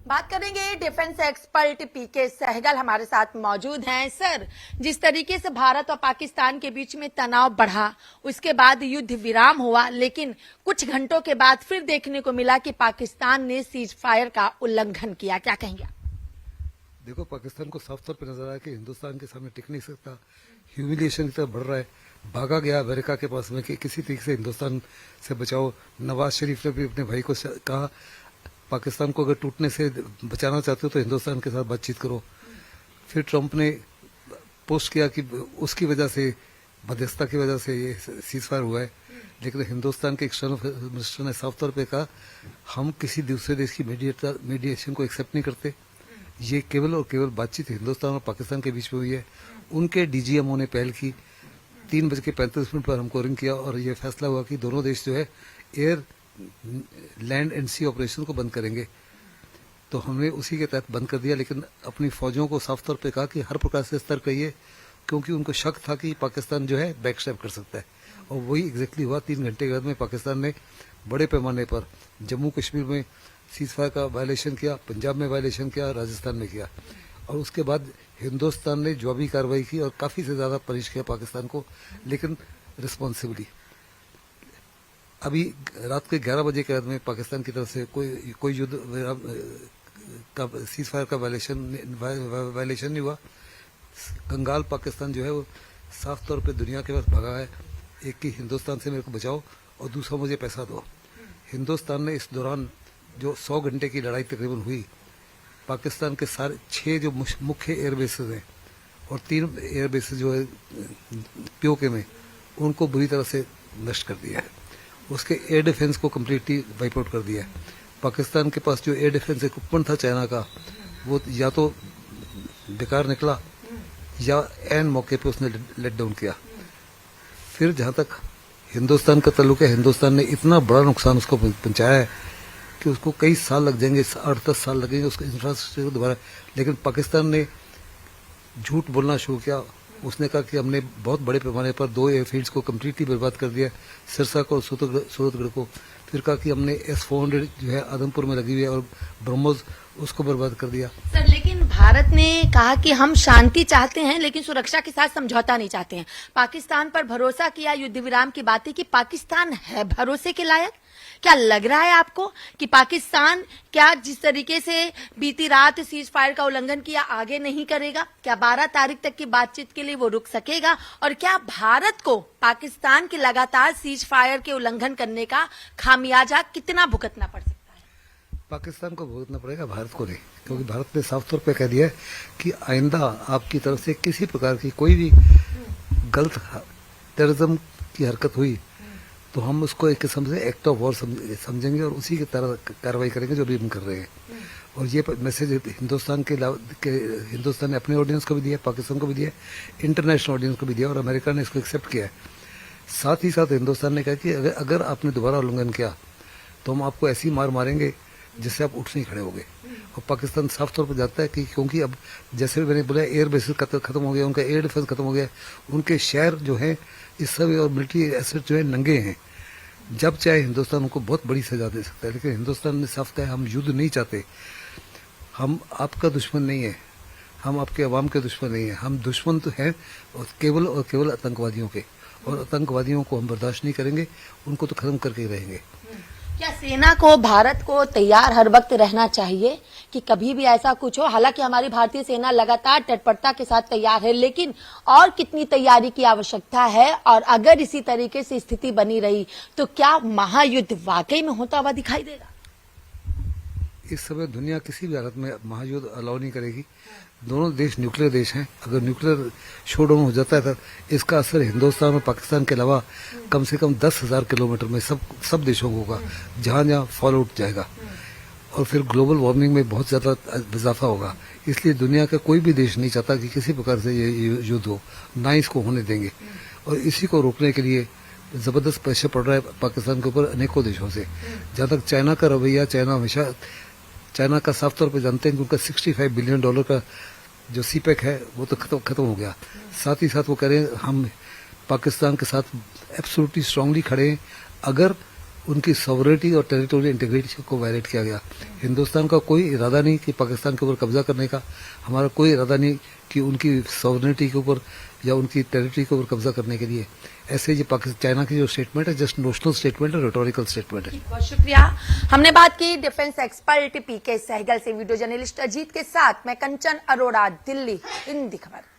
बात करेंगे defence expert पीके सहगल हमारे साथ मौजूद हैं। सर, जिस तरीके से भारत और पाकिस्तान के बीच में तनाव बढ़ा, उसके बाद युद्ध विराम हुआ, लेकिन कुछ घंटों के बाद फिर देखने को मिला कि पाकिस्तान ने सीज फायर का उल्लंघन किया। क्या कहेंगे? देखो, पाकिस्तान को साफ तौर पर नजर आया कि हिंदुस्तान के सामने टिक नहीं सकता, ह्यूमिलिएशन की तरफ बढ़ रहा है, भागा गया अमेरिका के पास में कि किसी तरीके से हिंदुस्तान से बचाओ। नवाज शरीफ ने भी अपने भाई को कहा, पाकिस्तान को अगर टूटने से बचाना चाहते हो तो हिंदुस्तान के साथ बातचीत करो। फिर ट्रंप ने पोस्ट किया कि उसकी वजह से, मध्यस्थता की वजह से ये सीज फायर हुआ है, लेकिन हिंदुस्तान के एक्सटर्नल मिनिस्टर ने साफ तौर पे कहा, हम किसी दूसरे देश की मीडिएशन को एक्सेप्ट नहीं करते। ये केवल और केवल बातचीत हिंदुस्तान और पाकिस्तान के बीच में हुई है। उनके डीजीएमओ ने पहल की, 3:35 पर हमको रिंग किया और ये फैसला हुआ कि दोनों देश जो है air, land and sea operation को बंद करेंगे। तो हमने उसी के तहत बंद कर दिया, लेकिन अपनी फौजों को साफ तौर पे कहा कि हर प्रकार से सतर्क रहिए, क्योंकि उनको शक था कि पाकिस्तान जो है बैक स्टेप कर सकता है। और वही एग्जैक्टली हुआ। 3 घंटे के बाद में पाकिस्तान ने बड़े पैमाने पर जम्मू कश्मीर में सीज फायर का वायलेशन किया, पंजाब में वायलेशन किया, राजस्थान में किया, और उसके बाद हिंदुस्तान ने जवाबी कार्रवाई की और काफी से ज्यादा पनिश किया पाकिस्तान को, लेकिन रिस्पॉन्सिबली। अभी रात के 11 बजे के बाद में पाकिस्तान की तरफ से कोई युद्ध का सीज फायर का वायलेशन नहीं हुआ। कंगाल पाकिस्तान जो है वो साफ तौर पे दुनिया के पास भगा है, एक कि हिंदुस्तान से मेरे को बचाओ और दूसरा मुझे पैसा दो। हिंदुस्तान ने इस दौरान जो 100 घंटे की लड़ाई तकरीबन हुई, पाकिस्तान के सारे 6 जो मुख्य एयरबेसेस हैं और 3 एयरबेसेस जो है पीओके में, उनको बुरी तरह से नष्ट कर दिया है। उसके एयर डिफेंस को कम्प्लीटली वाइप आउट कर दिया है। पाकिस्तान के पास जो एयर डिफेंस इक्विपमेंट था चाइना का, वो या तो बेकार निकला या एन मौके पे उसने लेट डाउन किया। फिर जहां तक हिंदुस्तान का ताल्लुक है, हिंदुस्तान ने इतना बड़ा नुकसान उसको पहुंचाया है कि उसको कई साल लग जाएंगे, 8-10 साल लगेंगे उसका इंफ्रास्ट्रक्चर दोबारा। लेकिन पाकिस्तान ने झूठ बोलना शुरू किया। उसने कहा कि हमने बहुत बड़े पैमाने पर 2 एयरफील्ड्स को कम्प्लीटली बर्बाद कर दिया, सिरसा को और सूरतगढ़ को। फिर कहा कि हमने S-400 जो है आदमपुर में लगी हुई है और ब्रह्मोस, उसको बर्बाद कर दिया। सर, लेकिन भारत ने कहा कि हम शांति चाहते हैं, लेकिन सुरक्षा के साथ समझौता नहीं चाहते हैं। पाकिस्तान पर भरोसा किया, युद्ध विराम की बातें की। पाकिस्तान है भरोसे के लायक? क्या लग रहा है आपको कि पाकिस्तान क्या जिस तरीके से बीती रात सीज फायर का उल्लंघन किया, आगे नहीं करेगा? क्या 12 तारीख तक की बातचीत के लिए वो रुक सकेगा? और क्या भारत को पाकिस्तान के लगातार सीज फायर के उल्लंघन करने का खामियाजा कितना भुगतना पड़ सकता है? पाकिस्तान को भुगतना पड़ेगा, भारत को नहीं, क्योंकि भारत ने साफ तौर पे कह दिया है कि आइंदा आपकी तरफ से किसी प्रकार की कोई भी गलत टेररिज्म की हरकत हुई तो हम उसको एक किस्म से एक्ट ऑफ वॉर समझेंगे और उसी की तरह कार्रवाई करेंगे जो भी हम कर रहे हैं। और ये मैसेज हिंदुस्तान हिंदुस्तान ने अपने ऑडियंस को भी दिया, पाकिस्तान को भी दिया, इंटरनेशनल ऑडियंस को भी दिया, और अमेरिका ने इसको एक्सेप्ट किया है। साथ ही साथ हिंदुस्तान ने कहा कि अगर आपने दोबारा उल्लंघन किया तो हम आपको ऐसी मार मारेंगे जिससे आप उठ नहीं खड़े होगे। और पाकिस्तान साफ तौर पर जानता है कि क्योंकि अब जैसे भी मैंने बोला, एयर बेसिस खत्म हो गया, उनका एयर डिफेंस खत्म हो गया, उनके शहर जो है इस सब और मिलिट्री एसेट जो है नंगे हैं। जब चाहे हिंदुस्तान उनको बहुत बड़ी सजा दे सकता है, लेकिन हिंदुस्तान ने साफ कहा हम युद्ध नहीं चाहते, हम आपका दुश्मन नहीं है, हम आपके अवाम के दुश्मन नहीं है, हम दुश्मन तो हैं और केवल आतंकवादियों के, और आतंकवादियों को हम बर्दाश्त नहीं करेंगे, उनको तो खत्म करके ही रहेंगे। क्या सेना को, भारत को तैयार हर वक्त रहना चाहिए कि कभी भी ऐसा कुछ हो? हालांकि हमारी भारतीय सेना लगातार तत्परता के साथ तैयार है, लेकिन और कितनी तैयारी की आवश्यकता है? और अगर इसी तरीके से स्थिति बनी रही तो क्या महायुद्ध वाकई में होता हुआ दिखाई देगा? इस समय दुनिया किसी भी हालत में महायुद्ध अलाउ नहीं करेगी। दोनों देश न्यूक्लियर देश हैं। अगर न्यूक्लियर शोडाउन हो जाता है तो इसका असर हिंदुस्तान और पाकिस्तान के अलावा कम से कम 10,000 किलोमीटर में सब देशों को होगा, जहां जहां फॉल आउट जाएगा, और फिर ग्लोबल वार्मिंग में बहुत ज्यादा इजाफा होगा। इसलिए दुनिया का कोई भी देश नहीं चाहता कि किसी प्रकार से ये युद्ध हो, ना इसको होने देंगे। और इसी को रोकने के लिए जबरदस्त प्रेशर पड़ रहा है पाकिस्तान के ऊपर अनेकों देशों से। जहां तक चाइना का रवैया, चाइना का साफ तौर पर जानते हैं कि उनका $65 बिलियन का जो सीपेक है वो तो खत्म हो गया। साथ ही साथ वो कह रहे हैं हम पाकिस्तान के साथ एब्सोल्युटली स्ट्रांगली खड़े हैं। अगर उनकी सॉवरेनिटी और टेरिटोरियल इंटीग्रिटी को वायलेट किया गया। हिंदुस्तान का कोई इरादा नहीं कि पाकिस्तान के ऊपर कब्जा करने का, हमारा कोई इरादा नहीं कि उनकी सॉवरेनिटी के ऊपर या उनकी टेरिटरी के ऊपर कब्जा करने के लिए। ऐसे ये पाकिस्तान चाइना की जो स्टेटमेंट है जस्ट नोशनल स्टेटमेंट है, रिटोरिकल स्टेटमेंट है। बहुत शुक्रिया। हमने बात की डिफेंस एक्सपर्ट पीके सहगल से। वीडियो जर्नलिस्ट अजीत के साथ मैं कंचन अरोड़ा, दिल्ली, हिंदी खबर।